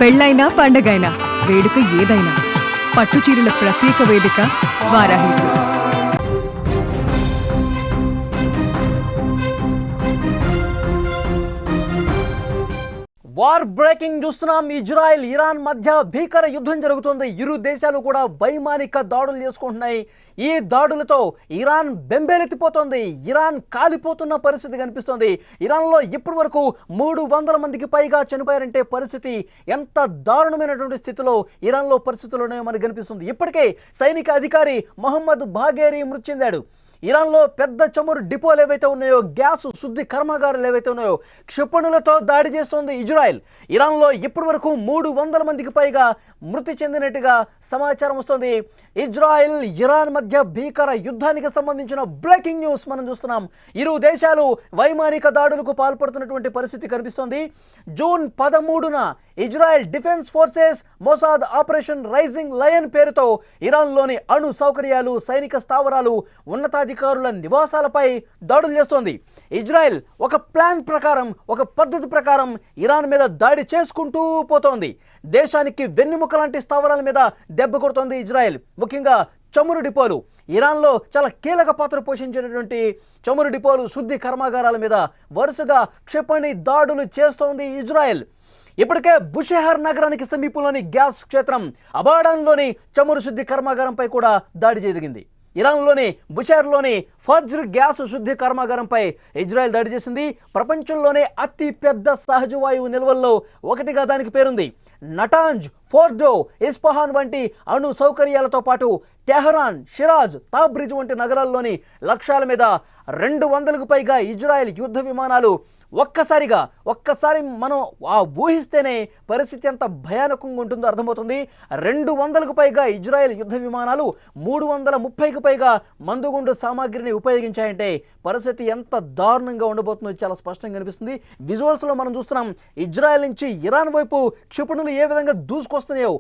పెళ్ళైనా పండగైనా వేడుక ఏదైనా పట్టుచీరల ప్రత్యేక వేదిక వారాహి సిల్క్స్. వార్ బ్రేకింగ్ చూస్తున్నాం. ఇజ్రాయెల్ ఇరాన్ మధ్య భీకర యుద్ధం జరుగుతుంది. ఇరు దేశాలు కూడా వైమానిక దాడులు చేసుకుంటున్నాయి. ఈ దాడులతో ఇరాన్ బెంబేలెత్తిపోతుంది. ఇరాన్ కాలిపోతున్న పరిస్థితి కనిపిస్తోంది. ఇరాన్లో ఇప్పటి వరకు 300 మందికి పైగా చనిపోయారంటే పరిస్థితి ఎంత దారుణమైనటువంటి స్థితిలో ఇరాన్లో పరిస్థితులు ఉన్నాయో మనకు కనిపిస్తుంది. ఇప్పటికే సైనిక అధికారి మహమ్మద్ బాఘేరీ మృతి చెందాడు. ఇరాన్లో పెద్ద చమురు డిపోలు ఏవైతే ఉన్నాయో, గ్యాస్ శుద్ధి కర్మాగారాలు ఏవైతే ఉన్నాయో క్షిపణులతో దాడి చేస్తోంది ఇజ్రాయెల్. ఇరాన్లో ఇప్పటి వరకు 300 మందికి పైగా మృతి చెందినట్టుగా సమాచారం వస్తుంది. ఇజ్రాయెల్ ఇరాన్ మధ్య భీకర యుద్ధానికి సంబంధించిన బ్రేకింగ్ న్యూస్ మనం చూస్తున్నాం. ఇరు దేశాలు వైమానిక దాడులకు పాల్పడుతున్నటువంటి పరిస్థితి కనిపిస్తోంది. జూన్ 13న Israel defence Forces Mossad operation Rising Lion పేరుతో ఇరాన్లోని అణు సౌకర్యాలు, సైనిక స్థావరాలు, ఉన్నతాధికారుల నివాసాలపై దాడులు చేస్తోంది. ఇజ్రాయెల్ ఒక ప్లాన్ ప్రకారం, ఒక పద్ధతి ప్రకారం ఇరాన్ మీద దాడి చేసుకుంటూ పోతోంది. దేశానికి వెన్నెముక లాంటి స్థావరాల మీద దెబ్బ కొడుతోంది ఇజ్రాయెల్. ముఖ్యంగా చమురు డిపోలు, ఇరాన్లో చాలా కీలక పాత్ర పోషించేటటువంటి చమురు డిపోలు, శుద్ధి కర్మాగారాల మీద వరుసగా క్షిపణి దాడులు చేస్తోంది ఇజ్రాయెల్. ఇప్పటికే బుషెహర్ నగరానికి సమీపంలోని గ్యాస్ క్షేత్రం అబాడాన్లోని చమురు శుద్ధి కర్మాగారంపై కూడా దాడి జరిగింది. ఇరాన్లోని బుషెహర్లోని ఫజ్ర్ గ్యాస్ శుద్ధి కర్మాగారంపై ఇజ్రాయెల్ దాడి చేసింది. ప్రపంచంలోనే అతి పెద్ద సహజ వాయువు నిల్వల్లో ఒకటిగా దానికి పేరుంది. నటాంజ్, ఫోర్డో, ఇస్ఫహాన్ వంటి అణు సౌకర్యాలతో పాటు టెహరాన్, షిరాజ్, తాబ్రిజ్ వంటి నగరాల్లోని లక్ష్యాల మీద 200కు పైగా ఇజ్రాయెల్ యుద్ధ విమానాలు ఒక్కసారి మనం ఊహిస్తేనే పరిస్థితి ఎంత భయానకంగా ఉంటుందో అర్థమవుతుంది. 200కు పైగా ఇజ్రాయెల్ యుద్ధ విమానాలు 330కు పైగా మందుగుండు సామాగ్రిని ఉపయోగించాయంటే పరిస్థితి ఎంత దారుణంగా ఉండబోతుందో చాలా స్పష్టంగా కనిపిస్తుంది. విజువల్స్లో మనం చూస్తున్నాం. ఇజ్రాయెల్ నుంచి ఇరాన్ వైపు క్షిపణులు ఏ విధంగా దూసుకొస్తున్నాయో,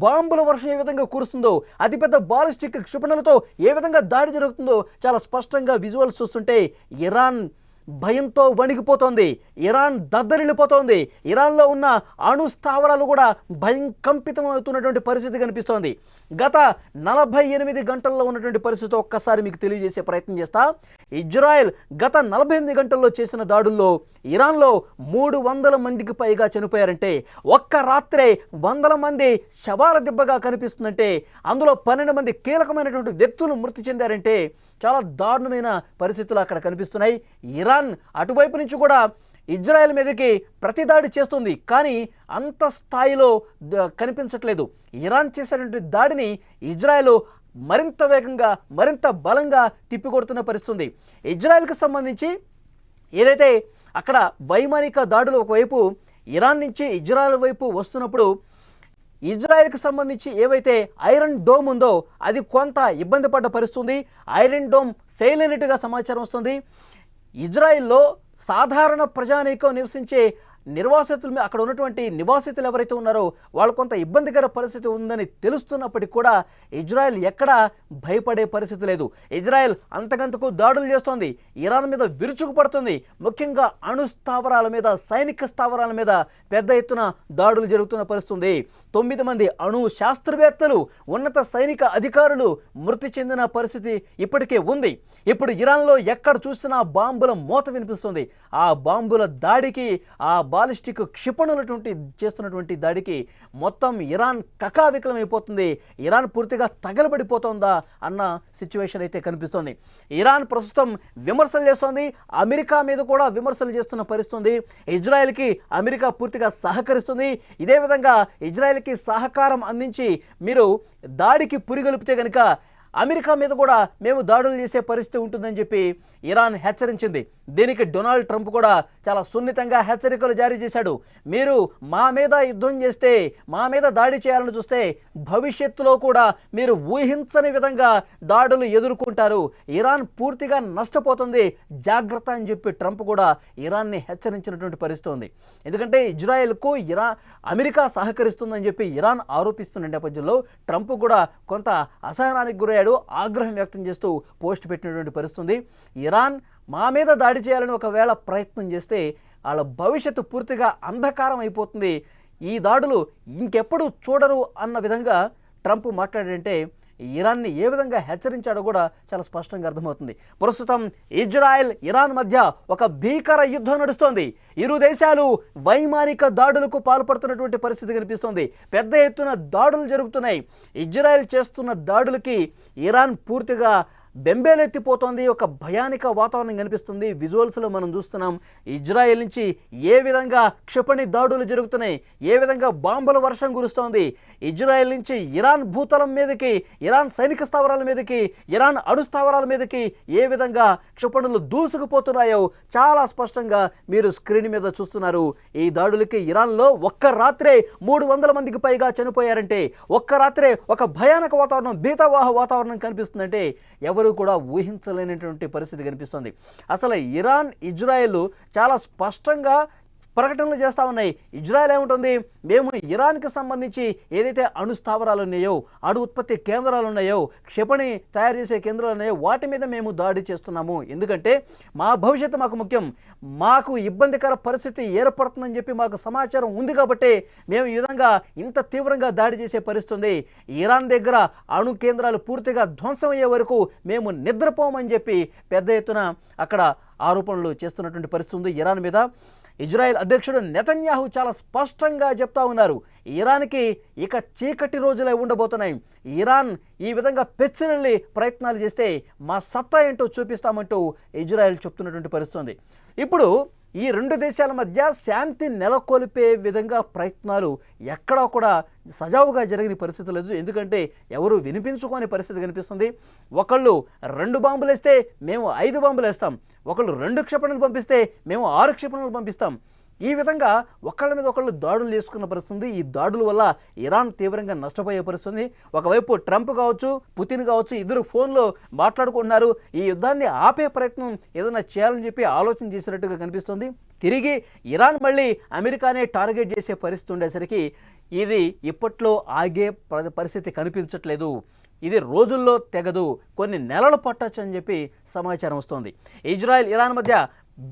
బాంబుల వర్షం ఏ విధంగా కురుస్తుందో, అతిపెద్ద బాలిస్టిక్ క్షిపణులతో ఏ విధంగా దాడి జరుగుతుందో చాలా స్పష్టంగా విజువల్స్ చూస్తుంటే ఇరాన్ భయంతో వణికిపోతోంది. ఇరాన్ దద్దరిల్లిపోతోంది. ఇరాన్లో ఉన్న అణు స్థావరాలు కూడా భయం కంపితమవుతున్నటువంటి పరిస్థితి కనిపిస్తోంది. గత 48 గంటల్లో ఉన్నటువంటి పరిస్థితి ఒక్కసారి మీకు తెలియజేసే ప్రయత్నం చేస్తా. ఇజ్రాయెల్ గత 48 గంటల్లో చేసిన దాడుల్లో ఇరాన్లో 300 మందికి పైగా చనిపోయారంటే, ఒక్క రాత్రే 100 మంది శవాల దెబ్బగా కనిపిస్తుందంటే, అందులో 12 మంది కీలకమైనటువంటి వ్యక్తులు మృతి చెందారంటే చాలా దారుణమైన పరిస్థితులు అక్కడ కనిపిస్తున్నాయి. ఇరాన్ అటువైపు నుంచి కూడా ఇజ్రాయెల్ మీదకి ప్రతిదాడి చేస్తుంది, కానీ అంత స్థాయిలో కనిపించట్లేదు. ఇరాన్ చేసేటువంటి దాడిని ఇజ్రాయెల్ మరింత వేగంగా, మరింత బలంగా తిప్పికొడుతున్న పరిస్థితుంది. ఇజ్రాయెల్కి సంబంధించి ఏదైతే అక్కడ వైమానిక దాడులు ఒకవైపు ఇరాన్ నుంచి ఇజ్రాయెల్ వైపు వస్తున్నప్పుడు, ఇజ్రాయెల్కి సంబంధించి ఏవైతే ఐరన్ డోమ్ ఉందో అది కొంత ఇబ్బంది పడ్డ పరిస్థితుంది. ఐరన్ డోమ్ ఫెయిల్ అయినట్టుగా సమాచారం వస్తుంది. ఇజ్రాయెల్లో సాధారణ ప్రజానీకం నివసించే నిర్వాసితులు, అక్కడ ఉన్నటువంటి నివాసితులు ఎవరైతే ఉన్నారో వాళ్ళు కొంత ఇబ్బందికర పరిస్థితి ఉందని తెలుస్తున్నప్పటికీ కూడా ఇజ్రాయెల్ ఎక్కడా భయపడే పరిస్థితి లేదు. ఇజ్రాయెల్ అంతకంతకు దాడులు చేస్తోంది. ఇరాన్ మీద విరుచుకుపడుతుంది. ముఖ్యంగా అణు స్థావరాల మీద, సైనిక స్థావరాల మీద పెద్ద ఎత్తున దాడులు జరుగుతున్న పరిస్థితుంది. 9 మంది అణు శాస్త్రవేత్తలు, ఉన్నత సైనిక అధికారులు మృతి చెందిన పరిస్థితి ఇప్పటికే ఉంది. ఇప్పుడు ఇరాన్లో ఎక్కడ చూసినా బాంబుల మోత వినిపిస్తుంది. ఆ బాంబుల దాడికి, ఆ బాలిస్టిక్ క్షిపణులటువంటి చేస్తున్నటువంటి దాడికి మొత్తం ఇరాన్ కకావికలం అయిపోతుంది. ఇరాన్ పూర్తిగా తగలబడిపోతుందా అన్న సిచ్యువేషన్ అయితే కనిపిస్తోంది. ఇరాన్ ప్రస్తుతం విమర్శలు చేస్తోంది. అమెరికా మీద కూడా విమర్శలు చేస్తున్న పరిస్థితుంది. ఇజ్రాయెల్కి అమెరికా పూర్తిగా సహకరిస్తుంది. ఇదే విధంగా ఇజ్రాయెల్కి సహకారం అందించి మీరు దాడికి పురిగొల్పితే కనుక అమెరికా మీద కూడా మేము దాడులు చేసే పరిస్థితి ఉంటుందని చెప్పి ఇరాన్ హెచ్చరించింది. దీనికి డొనాల్డ్ ట్రంప్ కూడా చాలా సున్నితంగా హెచ్చరికలు జారీ చేశాడు. మీరు మా మీద యుద్ధం చేస్తే, మా మీద దాడి చేయాలని చూస్తే భవిష్యత్తులో కూడా మీరు ఊహించని విధంగా దాడులు ఎదుర్కొంటారు. ఇరాన్ పూర్తిగా నష్టపోతుంది, జాగ్రత్త అని చెప్పి ట్రంప్ కూడా ఇరాన్ని హెచ్చరించినటువంటి పరిస్థితి ఉంది. ఎందుకంటే ఇజ్రాయెల్కు అమెరికా సహకరిస్తుందని చెప్పి ఇరాన్ ఆరోపిస్తున్న నేపథ్యంలో ట్రంప్ కూడా కొంత అసహనానికి గురయ్యాడు. ఆగ్రహం వ్యక్తం చేస్తూ పోస్ట్ పెట్టినటువంటి పరిస్థితి. ఇరాన్ మా మీద దాడి చేయాలని ఒకవేళ ప్రయత్నం చేస్తే వాళ్ళ భవిష్యత్తు పూర్తిగా అంధకారం అయిపోతుంది. ఈ దాడులు ఇంకెప్పుడు చూడరు అన్న విధంగా ట్రంప్ మాట్లాడంటే ఇరాన్ని ఏ విధంగా హెచ్చరించాడో కూడా చాలా స్పష్టంగా అర్థమవుతుంది. ప్రస్తుతం ఇజ్రాయెల్ ఇరాన్ మధ్య ఒక భీకర యుద్ధం నడుస్తోంది. ఇరు దేశాలు వైమానిక దాడులకు పాల్పడుతున్నటువంటి పరిస్థితి కనిపిస్తోంది. పెద్ద ఎత్తున దాడులు జరుగుతున్నాయి. ఇజ్రాయెల్ చేస్తున్న దాడులకి ఇరాన్ పూర్తిగా బెంబేలెత్తిపోతోంది. ఒక భయానిక వాతావరణం కనిపిస్తుంది. విజువల్స్లో మనం చూస్తున్నాం ఇజ్రాయెల్ నుంచి ఏ విధంగా క్షిపణి దాడులు జరుగుతున్నాయి, ఏ విధంగా బాంబుల వర్షం కురుస్తోంది. ఇజ్రాయెల్ నుంచి ఇరాన్ భూతలం మీదకి, ఇరాన్ సైనిక స్థావరాల మీదకి, ఇరాన్ అణు స్థావరాల మీదకి ఏ విధంగా క్షిపణులు దూసుకుపోతున్నాయో చాలా స్పష్టంగా మీరు స్క్రీన్ మీద చూస్తున్నారు. ఈ దాడులకి ఇరాన్లో ఒక్క రాత్రే 300 మందికి పైగా చనిపోయారంటే, ఒక్క రాత్రే ఒక భయానక వాతావరణం, భీతవాహ వాతావరణం కనిపిస్తుందంటే ఎవరు కూడా ఊహించలేనటువంటి పరిస్థితి కనిపిస్తుంది. అసలు ఇరాన్ ఇజ్రాయెల్ చాలా స్పష్టంగా ప్రకటనలు చేస్తూ ఉన్నాయి. ఇజ్రాయెల్ ఏముంటుంది, మేము ఇరాన్కి సంబంధించి ఏదైతే అణు స్థావరాలు ఉన్నాయో, అణు ఉత్పత్తి కేంద్రాలు ఉన్నాయో, క్షిపణి తయారు చేసే కేంద్రాలు ఉన్నాయో వాటి మీద మేము దాడి చేస్తున్నాము. ఎందుకంటే మా భవిష్యత్తు మాకు ముఖ్యం, మాకు ఇబ్బందికర పరిస్థితి ఏర్పడుతుందని చెప్పి మాకు సమాచారం ఉంది కాబట్టి మేము ఈ విధంగా ఇంత తీవ్రంగా దాడి చేసే పరిస్థితి. ఇరాన్ దగ్గర అణు కేంద్రాలు పూర్తిగా ధ్వంసం అయ్యే వరకు మేము నిద్రపోమని చెప్పి పెద్ద ఎత్తున అక్కడ ఆరోపణలు చేస్తున్నటువంటి పరిస్థితి ఉంది ఇరాన్ మీద. ఇజ్రాయెల్ అధ్యక్షుడు నెతన్యాహు చాలా స్పష్టంగా చెప్తా ఉన్నారు, ఇరాన్కి ఇక చీకటి రోజులే ఉండబోతున్నాయి. ఇరాన్ ఈ విధంగా పెచ్చిరెళ్ళి ప్రయత్నాలు చేస్తే మా సత్తా ఏంటో చూపిస్తామంటూ ఇజ్రాయెల్ చెప్తున్నటువంటి పరిస్థితి. ఇప్పుడు ఈ రెండు దేశాల మధ్య శాంతి నెలకొల్పే విధంగా ప్రయత్నాలు ఎక్కడా కూడా సజావుగా జరిగిన పరిస్థితి లేదు. ఎందుకంటే ఎవరు వినిపించుకోని పరిస్థితి కనిపిస్తుంది. ఒకళ్ళు 2 బాంబులు వేస్తే మేము 5 బాంబులు వేస్తాం, ఒకళ్ళు 2 క్షిపణులు పంపిస్తే మేము 6 క్షిపణులు పంపిస్తాం. ఈ విధంగా ఒకళ్ళ మీద ఒకళ్ళు దాడులు చేసుకున్న పరిస్థితి. ఈ దాడుల వల్ల ఇరాన్ తీవ్రంగా నష్టపోయే పరిస్థితి. ఒకవైపు ట్రంప్ కావచ్చు, పుతిన్ కావచ్చు, ఇద్దరు ఫోన్లో మాట్లాడుకుంటున్నారు. ఈ యుద్ధాన్ని ఆపే ప్రయత్నం ఏదైనా చేయాలని చెప్పి ఆలోచన చేసినట్టుగా కనిపిస్తుంది. తిరిగి ఇరాన్ మళ్ళీ అమెరికానే టార్గెట్ చేసే పరిస్థితి ఉండేసరికి ఇది ఇప్పట్లో ఆగే పరిస్థితి కనిపించట్లేదు. ఇది రోజుల్లో తెగదు, కొన్ని నెలలు పట్టచ్చు అని చెప్పి సమాచారం వస్తోంది. ఇజ్రాయెల్ ఇరాన్ మధ్య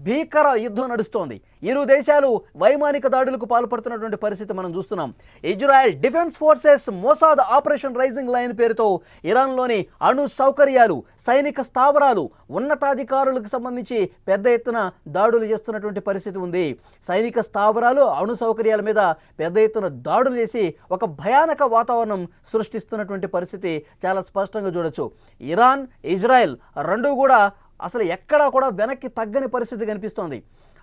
భీకర యుద్ధం నడుస్తోంది. ఇరు దేశాలు వైమానిక దాడులకు పాల్పడుతున్నటువంటి పరిస్థితి మనం చూస్తున్నాం. Israel defence forces Mossad operation rising lion పేరుతో ఇరాన్లోని అణు సౌకర్యాలు, సైనిక స్థావరాలు, ఉన్నతాధికారులకు సంబంధించి పెద్ద ఎత్తున దాడులు చేస్తున్నటువంటి పరిస్థితి ఉంది. సైనిక స్థావరాలు, అణు సౌకర్యాల మీద పెద్ద ఎత్తున దాడులు చేసి ఒక భయానక వాతావరణం సృష్టిస్తున్నటువంటి పరిస్థితి చాలా స్పష్టంగా చూడొచ్చు. ఇరాన్, ఇజ్రాయెల్ రెండూ కూడా అసలు ఎక్కడా కూడా వెనక్కి తగ్గని పరిస్థితి కనిపిస్తోంది.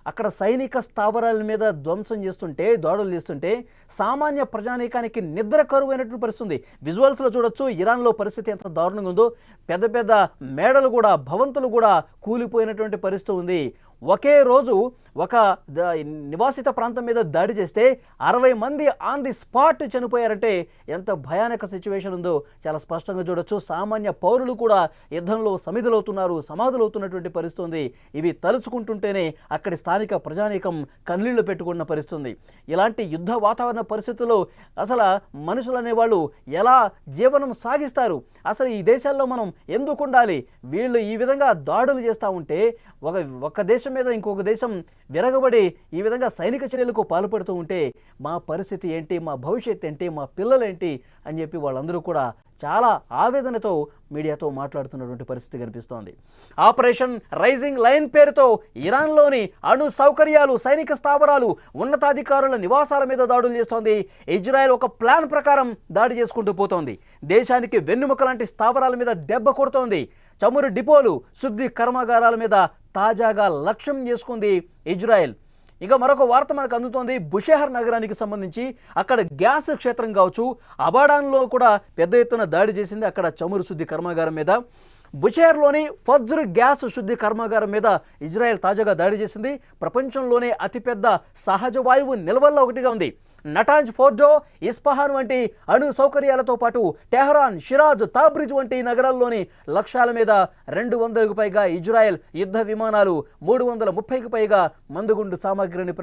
అక్కడ సైనిక స్థావరాల మీద ధ్వంసం చేస్తుంటే, దాడులు చేస్తుంటే సామాన్య ప్రజానీకానికి నిద్ర కరువైనటువంటి పరిస్థితి. విజువల్స్లో చూడొచ్చు ఇరాన్లో పరిస్థితి ఎంత దారుణంగా ఉందో. పెద్ద పెద్ద మేడలు కూడా, భవంతులు కూడా కూలిపోయినటువంటి పరిస్థితి ఉంది. ఒకే రోజు ఒక నివాసిత ప్రాంతం మీద దాడి చేస్తే 60 మంది ఆన్ ది స్పాట్ చనిపోయారంటే ఎంత భయానక సిచ్యువేషన్ ఉందో చాలా స్పష్టంగా చూడొచ్చు. సామాన్య పౌరులు కూడా యుద్ధంలో సమిధులవుతున్నారు, సమాధులవుతున్నటువంటి పరిస్థితి ఉంది. ఇవి తలుచుకుంటుంటేనే అక్కడి స్థానిక ప్రజానీకం కన్నీళ్లు పెట్టుకున్న పరిస్థితి. ఇలాంటి యుద్ధ వాతావరణ పరిస్థితుల్లో అసలు మనుషులు అనేవాళ్ళు ఎలా జీవనం సాగిస్తారు? అసలు ఈ దేశాల్లో మనం ఎందుకు ఉండాలి? వీళ్ళు ఈ విధంగా దాడులు చేస్తూ ఉంటే ఒక దేశం మీద ఇంకొక దేశం విరగబడి ఈ విధంగా సైనిక చర్యలకు పాల్పడుతూ ఉంటే మా పరిస్థితి ఏంటి, మా భవిష్యత్తు ఏంటి, మా పిల్లలు ఏంటి అని చెప్పి వాళ్ళందరూ కూడా చాలా ఆవేదనతో మీడియాతో మాట్లాడుతున్నటువంటి పరిస్థితి కనిపిస్తోంది. ఆపరేషన్ రైజింగ్ లైన్ పేరుతో ఇరాన్లోని అణు సౌకర్యాలు, సైనిక స్థావరాలు, ఉన్నతాధికారుల నివాసాల మీద దాడులు చేస్తోంది. ఇజ్రాయెల్ ఒక ప్లాన్ ప్రకారం దాడి చేసుకుంటూ పోతోంది. దేశానికి వెన్నుముక లాంటి స్థావరాల మీద దెబ్బ కొడుతోంది. చమురు డిపోలు, శుద్ధి కర్మాగారాల మీద తాజాగా లక్ష్యం చేసుకుంది ఇజ్రాయెల్. ఇక మరొక వార్త మనకు అందుతోంది. బుషెహర్ నగరానికి సంబంధించి అక్కడ గ్యాస్ క్షేత్రం కావచ్చు, అబాడాన్లో కూడా పెద్ద ఎత్తున దాడి చేసింది. అక్కడ చమురు శుద్ధి కర్మాగారం మీద, బుషెహర్లోని ఫజ్ర్ గ్యాస్ శుద్ధి కర్మాగారం మీద ఇజ్రాయెల్ తాజాగా దాడి చేసింది. ప్రపంచంలోనే అతిపెద్ద సహజ వాయువు నిల్వల్లో ఒకటిగా ఉంది. నటాంజ్, ఫోర్డో, ఇస్ఫహాన్ వంటి అణు సౌకర్యాలతో పాటు టెహరాన్, షిరాజ్, తాబ్రిజ్ వంటి నగరాల్లోని లక్ష్యాల మీద 200కు పైగా ఇజ్రాయెల్ యుద్ధ విమానాలు, 330కు పైగా మందుగుండు సామాగ్రిని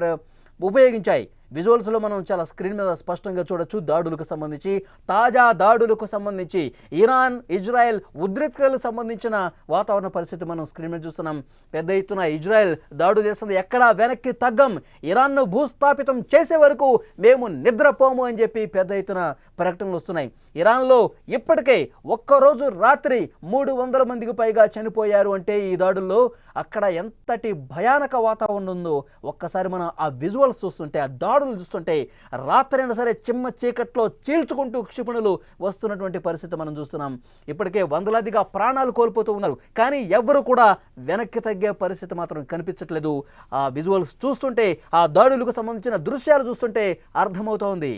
ఉపయోగించాయి. విజువల్స్లో మనం చాలా స్క్రీన్ మీద స్పష్టంగా చూడొచ్చు. దాడులకు సంబంధించి, తాజా దాడులకు సంబంధించి, ఇరాన్ ఇజ్రాయెల్ ఉద్రిక్తతలకు సంబంధించిన వాతావరణ పరిస్థితి మనం స్క్రీన్ మీద చూస్తున్నాం. పెద్ద ఎత్తున ఇజ్రాయెల్ దాడులు చేస్తుంది, ఎక్కడా వెనక్కి తగ్గం, ఇరాన్ను భూస్థాపితం చేసే వరకు మేము నిద్రపోము అని చెప్పి పెద్ద ఎత్తున ప్రకటనలు వస్తున్నాయి. ఇరాన్లో ఇప్పటికే ఒక్కరోజు రాత్రి 300 మందికి పైగా చనిపోయారు అంటే ఈ దాడుల్లో అక్కడ ఎంతటి భయానక వాతావరణం ఉందో ఒక్కసారి మనం ఆ విజువల్స్ చూస్తుంటే, ఆ దాడులు చూస్తుంటే రాత్రి అయినా సరే చిమ్మ చీకట్లో చీల్చుకుంటూ క్షిపణులు వస్తున్నటువంటి పరిస్థితి మనం చూస్తున్నాం. ఇప్పటికే వందలాదిగా ప్రాణాలు కోల్పోతూ ఉన్నారు, కానీ ఎవరు కూడా వెనక్కి తగ్గే పరిస్థితి మాత్రం కనిపించట్లేదు. ఆ విజువల్స్ చూస్తుంటే, ఆ దాడులకు సంబంధించిన దృశ్యాలు చూస్తుంటే అర్థమవుతోంది.